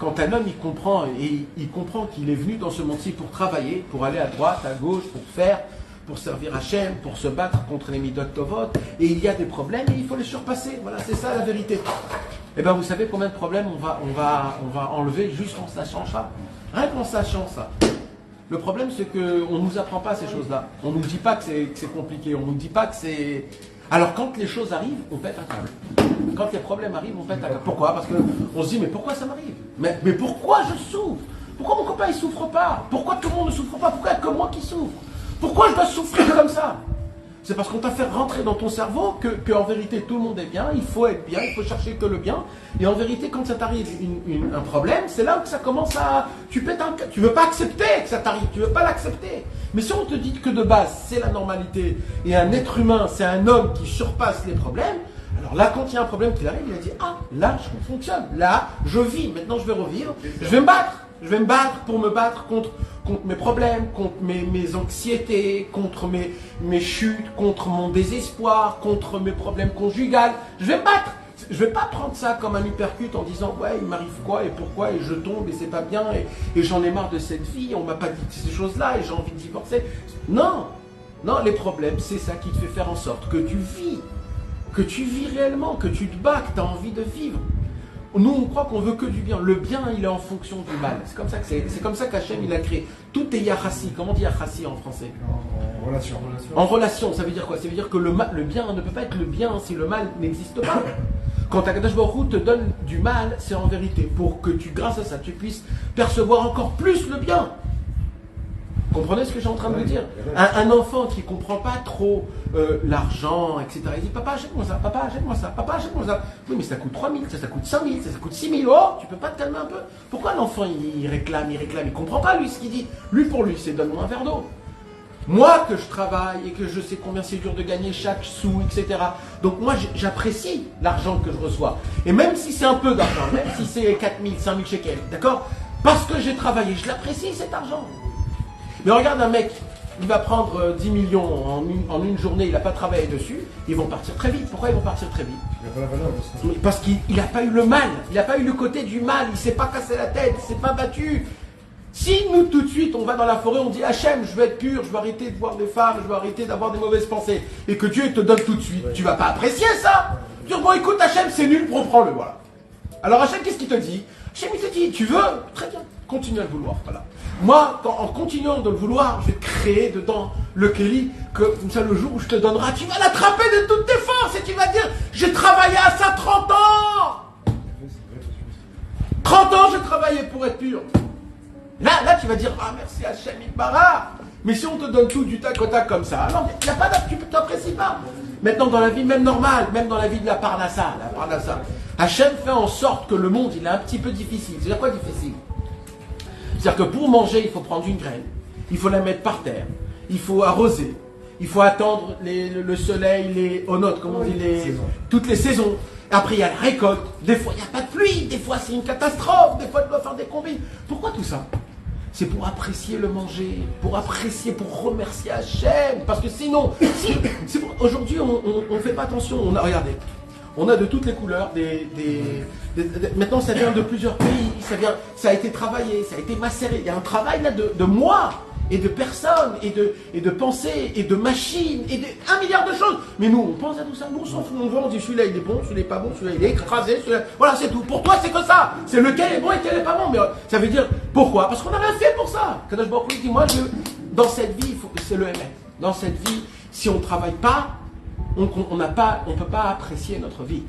quand un homme il comprend qu'il est venu dans ce monde-ci pour travailler, pour aller à droite, à gauche, pour servir Hachem, pour se battre contre les midot tovot, et il y a des problèmes et il faut les surpasser. Voilà, c'est ça la vérité. Et bien vous savez combien de problèmes on va enlever juste en sachant ça. Rien qu'en sachant ça. Le problème c'est qu'on ne nous apprend pas ces choses-là. On ne nous dit pas que c'est compliqué, on ne nous dit pas que c'est... Alors quand les choses arrivent, on pète un câble. Quand les problèmes arrivent, on pète un câble. Pourquoi? Parce qu'on se dit mais pourquoi ça m'arrive? Mais pourquoi je souffre? Pourquoi mon copain il souffre pas? Pourquoi tout le monde ne souffre pas? Pourquoi il n'y a que moi qui souffre? Pourquoi je dois souffrir comme ça? C'est parce qu'on t'a fait rentrer dans ton cerveau que en vérité tout le monde est bien, il faut être bien, il faut chercher que le bien. Et en vérité quand ça t'arrive un problème, c'est là où ça commence à... Tu pètes un câble. Tu veux pas accepter que ça t'arrive, tu veux pas l'accepter. Mais si on te dit que de base c'est la normalité et un être humain, c'est un homme qui surpasse les problèmes, alors là quand il y a un problème qui arrive, il a dit ah là je fonctionne, là je vis, maintenant je vais revivre, je vais me battre. Je vais me battre pour me battre contre mes problèmes, contre mes anxiétés, contre mes chutes, contre mon désespoir, contre mes problèmes conjugaux. Je vais me battre. Je ne vais pas prendre ça comme un uppercut en disant ouais il m'arrive quoi et pourquoi et je tombe et c'est pas bien et j'en ai marre de cette vie, on m'a pas dit ces choses-là et j'ai envie de divorcer. Non, non, les problèmes c'est ça qui te fait faire en sorte que tu vis réellement, que tu te bats, que tu as envie de vivre. Nous, on croit qu'on veut que du bien. Le bien, il est en fonction du mal. C'est comme ça qu'Hachem, il a créé. Tout est yachassi. Comment on dit yachassi en français? En relation. En relation, ça veut dire quoi? Ça veut dire que le bien ne peut pas être le bien si le mal n'existe pas. Quand Akadosh Baruch Hu te donne du mal, c'est en vérité pour que grâce à ça, tu puisses percevoir encore plus le bien. Comprenez ce que je suis en train de vous dire? Un enfant qui ne comprend pas trop l'argent, etc. Il dit papa achète-moi ça, papa achète-moi ça, papa achète-moi ça. Oui mais ça coûte 3 000, ça coûte 5 000, ça coûte 6 000. Oh, tu peux pas te calmer un peu? Pourquoi l'enfant il réclame, il comprend pas lui ce qu'il dit. Lui pour lui c'est donne-moi un verre d'eau. Moi que je travaille et que je sais combien c'est dur de gagner chaque sou, etc. Donc moi j'apprécie l'argent que je reçois. Et même si c'est un peu d'argent, même si c'est 4 000, 5 000 shekels, d'accord? Parce que j'ai travaillé, je l'apprécie cet argent. Mais regarde un mec, il va prendre 10 millions en une journée, il n'a pas travaillé dessus, ils vont partir très vite. Pourquoi ils vont partir très vite? Il n'a pas la valeur de ça. Parce qu'il n'a pas eu le mal, il n'a pas eu le côté du mal, il ne s'est pas cassé la tête, il ne s'est pas battu. Si nous tout de suite on va dans la forêt, on dit Hachem, je veux être pur, je veux arrêter de voir des femmes, je veux arrêter d'avoir des mauvaises pensées, et que Dieu te donne tout de suite, tu ne vas pas apprécier ça. Tu dis bon écoute Hachem c'est nul, reprends-le, voilà. Alors Hachem qu'est-ce qu'il te dit? Hachem il te dit tu veux? Très bien, continue à le vouloir, voilà. Moi, en continuant de le vouloir, je vais te créer dedans le Kéli, que comme ça le jour où je te donnerai, tu vas l'attraper de toutes tes forces et tu vas dire j'ai travaillé à ça 30 ans. 30 ans j'ai travaillé pour être pur. Là tu vas dire ah merci Hachem Itbarach. Mais si on te donne tout du tac au tac comme ça, alors il n'y a pas tu t'apprécies pas. Maintenant dans la vie même normale, même dans la vie de la Parnassa, Hachem fait en sorte que le monde il est un petit peu difficile. C'est-à-dire quoi difficile? C'est-à-dire que pour manger, il faut prendre une graine, il faut la mettre par terre, il faut arroser, il faut attendre le soleil, les onotes, comme on dit, toutes les saisons. Après, il y a la récolte. Des fois, il n'y a pas de pluie, des fois, c'est une catastrophe, des fois, tu dois faire des combines. Pourquoi tout ça? C'est pour apprécier le manger, pour apprécier, pour remercier Hachem. Parce que sinon, aujourd'hui, on ne fait pas attention. Regardez. On a de toutes les couleurs, maintenant ça vient de plusieurs pays, ça a été travaillé, ça a été macéré. Il y a un travail là de moi, et de personnes, et de pensées, et de machines, et de 1 milliard de choses. Mais nous, on pense à tout ça, nous on s'en fout, on dit celui-là il est bon, celui-là il est pas bon, celui-là il est écrasé, celui-là... Voilà, c'est tout. Pour toi c'est que ça, c'est lequel est bon et lequel est pas bon. Mais ça veut dire, pourquoi? Parce qu'on n'a rien fait pour ça. Kadosh Baruch Hu dit, moi, dans cette vie, c'est le ML. Dans cette vie, si on ne travaille pas, on ne peut pas apprécier notre vie.